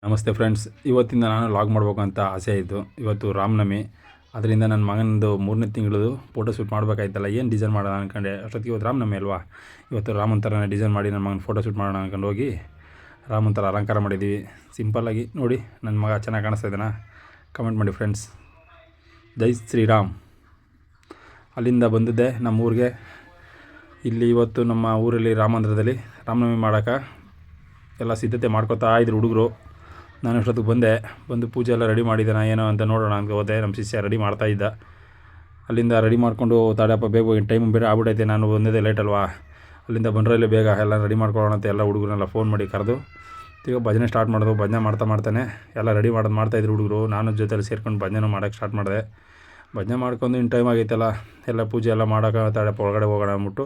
ನಮಸ್ತೆ ಫ್ರೆಂಡ್ಸ್, ಇವತ್ತಿಂದ ನಾನು ಲಾಗ್ ಮಾಡಬೇಕು ಅಂತ ಆಸೆ ಆಯಿತು. ಇವತ್ತು ರಾಮನವಮಿ, ಅದರಿಂದ ನನ್ನ ಮಗನದು 3ನೇ ತಿಂಗಳದು ಫೋಟೋ ಶೂಟ್ ಮಾಡಬೇಕಾಯ್ತಲ್ಲ. ಏನು ಡಿಸೈನ್ ಮಾಡೋಣ ಅಂದ್ಕೊಂಡೆ. ಅಷ್ಟೊತ್ತಿಗೆ ಇವತ್ತು ರಾಮನವಮಿ ಅಲ್ವಾ, ಇವತ್ತು ರಾಮನ ಥರನೇ ಡಿಸೈನ್ ಮಾಡಿ ನನ್ನ ಮಗನ ಫೋಟೋ ಶೂಟ್ ಮಾಡೋಣ ಅಂದ್ಕೊಂಡು ಹೋಗಿ ರಾಮನ ಥರ ಅಲಂಕಾರ ಮಾಡಿದ್ದೀವಿ. ಸಿಂಪಲ್ಲಾಗಿ ನೋಡಿ, ನನ್ನ ಮಗ ಚೆನ್ನಾಗಿ ಕಾಣಿಸ್ತಾ ಇದ್ದಾನ? ಕಮೆಂಟ್ ಮಾಡಿ ಫ್ರೆಂಡ್ಸ್. ಜೈ ಶ್ರೀರಾಮ್. ಅಲ್ಲಿಂದ ಬಂದಿದ್ದೆ ನಮ್ಮ ಊರಿಗೆ. ಇಲ್ಲಿ ಇವತ್ತು ನಮ್ಮ ಊರಲ್ಲಿ ರಾಮಮಂದಿರದಲ್ಲಿ ರಾಮನವಮಿ ಮಾಡೋಕೆ ಎಲ್ಲ ಸಿದ್ಧತೆ ಮಾಡ್ಕೊತಾ ಇದ್ರು ಹುಡುಗರು. ನಾನು ಅಷ್ಟೊತ್ತಿಗೆ ಬಂದು ಪೂಜೆ ಎಲ್ಲ ರೆಡಿ ಮಾಡಿದ್ದಾನೆ ಏನೋ ಅಂತ ನೋಡೋಣ ಅಂತ ಹೋದೆ. ನಮ್ಮ ಶಿಷ್ಯ ರೆಡಿ ಮಾಡ್ತಾಯಿದ್ದ. ಅಲ್ಲಿಂದ ರೆಡಿ ಮಾಡಿಕೊಂಡು ತಾಡಪ್ಪ ಬೇಗ ಟೈಮ್ ಬೇರೆ ಆಗ್ಬಿಟ್ಟೈತೆ, ನಾನು ಬಂದಿದ್ದೆ ಲೇಟ್ ಅಲ್ವಾ. ಅಲ್ಲಿಂದ ಬಂದ್ರಲ್ಲಿ ಬೇಗ ಎಲ್ಲ ರೆಡಿ ಮಾಡ್ಕೊಳ್ಳೋಣ ಅಂತ ಎಲ್ಲ ಹುಡುಗರನ್ನೆಲ್ಲ ಫೋನ್ ಮಾಡಿ ಕರೆದು ಈಗ ಭಜನೆ ಸ್ಟಾರ್ಟ್ ಮಾಡೋದು. ಭಜನೆ ಮಾಡ್ತಾನೆ ಎಲ್ಲ ರೆಡಿ ಮಾಡ್ತಾಯಿದ್ರು ಹುಡುಗರು. ನಾನು ಜೊತೆಲಿ ಸೇರ್ಕೊಂಡು ಭಜನೆ ಮಾಡೋಕ್ಕೆ ಸ್ಟಾರ್ಟ್ ಮಾಡಿದೆ. ಭಜನೆ ಮಾಡ್ಕೊಂಡು ಇನ್ನು ಟೈಮ್ ಆಗೈತಲ್ಲ, ಎಲ್ಲ ಪೂಜೆ ಎಲ್ಲ ಮಾಡೋಕೆ ತಾಡಪ್ಪ ಒಳಗಡೆ ಹೋಗೋಣ ಅಂದ್ಬಿಟ್ಟು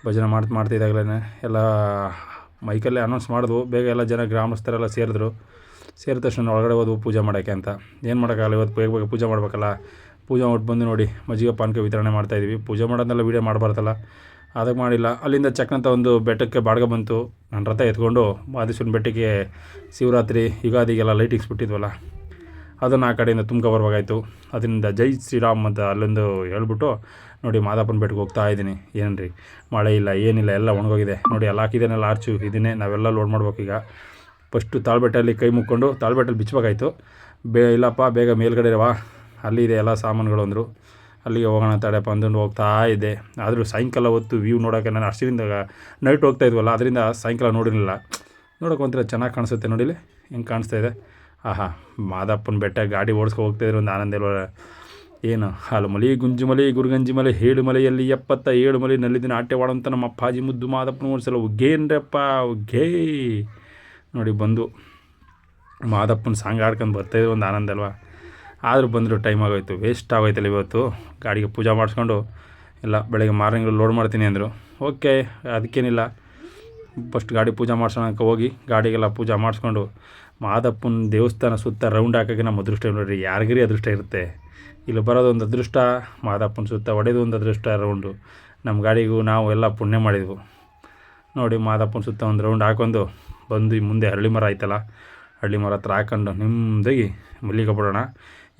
ಭಜನೆ ಮಾಡ್ತಿದ್ದಾಗಲೇ ಎಲ್ಲ ಮೈಕಲ್ಲೇ ಅನೌನ್ಸ್ ಮಾಡಿದ್ವು. ಬೇಗ ಎಲ್ಲ ಜನ ಗ್ರಾಮಸ್ಥರೆಲ್ಲ ಸೇರಿದ ತಕ್ಷಣ ಒಳಗಡೆ ಹೋದ್ವು ಪೂಜೆ ಮಾಡೋಕ್ಕೆ ಅಂತ. ಏನು ಮಾಡೋಕ್ಕಾಗಲ್ಲ, ಇವತ್ತು ಬೇಗ ಪೂಜೆ ಮಾಡಬೇಕಲ್ಲ. ಪೂಜೆ ಮಾಡ್ಬಿಟ್ಟು ಬಂದು ನೋಡಿ ಮಜ್ಜಿಗೆ ಪಾನಕ ವಿತರಣೆ ಮಾಡ್ತಾಯಿದ್ವಿ. ಪೂಜೆ ಮಾಡೋದನ್ನೆಲ್ಲ ವೀಡಿಯೋ ಮಾಡಬಾರ್ದಲ್ಲ, ಅದಕ್ಕೆ ಮಾಡಿಲ್ಲ. ಅಲ್ಲಿಂದ ಚಕ್ನಂತ ಒಂದು ಬೆಟ್ಟಕ್ಕೆ ಬಾಡಿಗೆ ಬಂತು. ನಾನು ರಥ ಎತ್ಕೊಂಡು ಮಾದೇಶ್ವರನ ಬೆಟ್ಟಕ್ಕೆ ಶಿವರಾತ್ರಿ ಯುಗಾದಿಗೆಲ್ಲ ಲೈಟಿಂಗ್ಸ್ ಬಿಟ್ಟಿದ್ವಲ್ಲ, ಅದನ್ನು ಆ ಕಡೆಯಿಂದ ಬರ್ಬೇಕಾಯ್ತು. ಅದರಿಂದ ಜೈ ಶ್ರೀರಾಮ್ ಅಂತ ಅಲ್ಲೊಂದು ಹೇಳ್ಬಿಟ್ಟು ನೋಡಿ ಮಾದಪ್ಪನ ಬೆಟ್ಟಕ್ಕೆ ಹೋಗ್ತಾ ಇದ್ದೀನಿ. ಏನು ರೀ, ಮಳೆ ಇಲ್ಲ ಏನಿಲ್ಲ, ಎಲ್ಲ ಒಣಗೋಗಿದೆ ನೋಡಿ. ಎಲ್ಲ ಹಾಕಿದ್ದೇನೆಲ್ಲ ಆರ್ಚು ಇದನ್ನೇ ನಾವೆಲ್ಲ ಲೋಡ್ ಮಾಡ್ಬೇಕು. ಈಗ ಫಸ್ಟು ತಾಳ್ಬೆಟ್ಟಲ್ಲಿ ಕೈ ಮುಕ್ಕೊಂಡು ತಾಳ್ಬೆಟ್ಟಲ್ಲಿ ಬಿಚ್ಚಬೇಕಾಯ್ತು. ಇಲ್ಲಪ್ಪ ಬೇಗ ಮೇಲ್ಗಡೆ ಇರವಾ, ಅಲ್ಲಿದೆ ಎಲ್ಲ ಸಾಮಾನುಗಳು ಅಂದರು. ಅಲ್ಲಿಗೆ ಹೋಗೋಣ ತಡೆಯಪ್ಪ ಅಂದ್ಕೊಂಡು ಹೋಗ್ತಾ ಇದ್ದೆ. ಆದರೂ ಸಾಯಂಕಾಲ ಹೊತ್ತು ವ್ಯೂ ನೋಡೋಕ್ಕೆ ನಾನು ಅಷ್ಟರಿಂದ ನೈಟ್ ಹೋಗ್ತಾ ಇದ್ವಲ್ಲ, ಅದರಿಂದ ಸಾಯಂಕಾಲ ನೋಡಿರಲಿಲ್ಲ. ನೋಡೋಕೆ ಒಂಥರ ಚೆನ್ನಾಗಿ ಕಾಣಿಸುತ್ತೆ. ನೋಡಿಲಿ ಹೆಂಗೆ ಕಾಣಿಸ್ತಾಯಿದೆ. ಆಹಾ, ಮಾದಪ್ಪನ ಬೆಟ್ಟ ಗಾಡಿ ಓಡಿಸ್ಕೊ ಹೋಗ್ತಾಯಿದ್ರು ಒಂದು ಆನಂದ ಇಲ್ವ. ಏನು ಹಾಲುಮಲಿ ಗುಂಜುಮಲಿ ಗುರುಗಂಜಿಮಲೆ 7 ಮಲೆಯಲ್ಲಿ 77 ಮಲೆ ನಲ್ಲಿದಿನ ಆಟೆವಾಡಂತ ನಮ್ಮ ಅಪ್ಪಾಜಿ ಮುದ್ದು ಮಾದಪ್ಪನ ಓಡಿಸಲ್ಲ ಉಗ್ಗೇನ್ರಪ್ಪ ಉಗ್ಗೇ. ನೋಡಿ ಬಂದು ಮಾದಪ್ಪನ ಸಾಂಗ್ ಆಡ್ಕೊಂಡು ಬರ್ತಾಯಿದ್ರು ಒಂದು ಆನಂದ ಅಲ್ವಾ. ಆದರೂ ಬಂದರೂ ಟೈಮ್ ಆಗೋಯ್ತು, ವೇಸ್ಟ್ ಆಗೋಯ್ತಲ್ಲ. ಇವತ್ತು ಗಾಡಿಗೆ ಪೂಜೆ ಮಾಡಿಸ್ಕೊಂಡು ಎಲ್ಲ ಬೆಳಗ್ಗೆ ಮಾರ್ನಿಂಗ್ ಲೋಡ್ ಮಾಡ್ತೀನಿ ಅಂದರು. ಓಕೆ, ಅದಕ್ಕೇನಿಲ್ಲ. ಫಸ್ಟ್ ಗಾಡಿ ಪೂಜೆ ಮಾಡ್ಸೋಣ ಅಂತ ಹೋಗಿ ಗಾಡಿಗೆಲ್ಲ ಪೂಜೆ ಮಾಡಿಸ್ಕೊಂಡು ಮಾದಪ್ಪನ ದೇವಸ್ಥಾನ ಸುತ್ತ ರೌಂಡ್ ಹಾಕೋಕ್ಕೆ ನಮ್ಮ ಅದೃಷ್ಟ ನೋಡಿರಿ. ಯಾರಿಗಿರಿ ಅದೃಷ್ಟ ಇರುತ್ತೆ. ಇಲ್ಲಿ ಬರೋದು ಒಂದು ಅದೃಷ್ಟ, ಮಾದಪ್ಪನ ಸುತ್ತ ಹೊಡೆದು ಒಂದು ಅದೃಷ್ಟ ರೌಂಡು. ನಮ್ಮ ಗಾಡಿಗೂ ನಾವು ಎಲ್ಲ ಪುಣ್ಯ ಮಾಡಿದ್ವು ನೋಡಿ. ಮಾದಪ್ಪನ ಸುತ್ತ ಒಂದು ರೌಂಡ್ ಹಾಕೊಂಡು ಬಂದು ಮುಂದೆ ಹಳ್ಳಿ ಮರ ಆಯ್ತಲ್ಲ, ಹಳ್ಳಿ ಮರ ಹತ್ರ ಹಾಕೊಂಡು ನಿಮ್ಮದಾಗಿ ಮಲ್ಲಿಗೆ ಬಿಡೋಣ.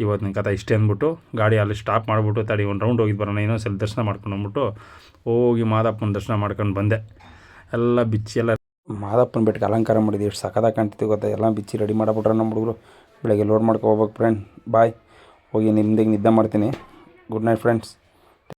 ಇವತ್ತಿನ ಕಥೆ ಇಷ್ಟೇ ಅಂದ್ಬಿಟ್ಟು ಗಾಡಿ ಅಲ್ಲಿ ಸ್ಟಾಪ್ ಮಾಡಿಬಿಟ್ಟು ತಡಿ ಒಂದು ರೌಂಡ್ ಹೋಗಿದ್ದು ಬರೋಣ, ಇನ್ನೊಂದ್ಸಲ ದರ್ಶನ ಮಾಡ್ಕೊಂಡು ಅಂದ್ಬಿಟ್ಟು ಹೋಗಿ ಮಾದಪ್ಪನ ದರ್ಶನ ಮಾಡ್ಕೊಂಡು ಬಂದೆ. ಎಲ್ಲ ಬಿಚ್ಚಿ ಎಲ್ಲ ಮಾದಪ್ಪನ ಬೆಟ್ಟಕ್ಕೆ ಅಲಂಕಾರ ಮಾಡಿದ್ವಿ. ಎಷ್ಟು ಸಖತ್ತಾಗಿ ಕಾಣ್ತಿತ್ತು ಗೊತ್ತಾ. ಎಲ್ಲ ಬಿಚ್ಚಿ ರೆಡಿ ಮಾಡಿಬಿಟ್ರೆ ನಮ್ಮ ಹುಡುಗರು. ಬೆಳಗ್ಗೆ ಲೋಡ್ ಮಾಡ್ಕೊ ಹೋಗ್ಬೇಕು ಫ್ರೆಂಡ್. ಬಾಯ್, ಹೋಗಿ ನಿಮ್ಮದಿಗೆ ನಿದ್ದೆ ಮಾಡ್ತೀನಿ. Good night friends.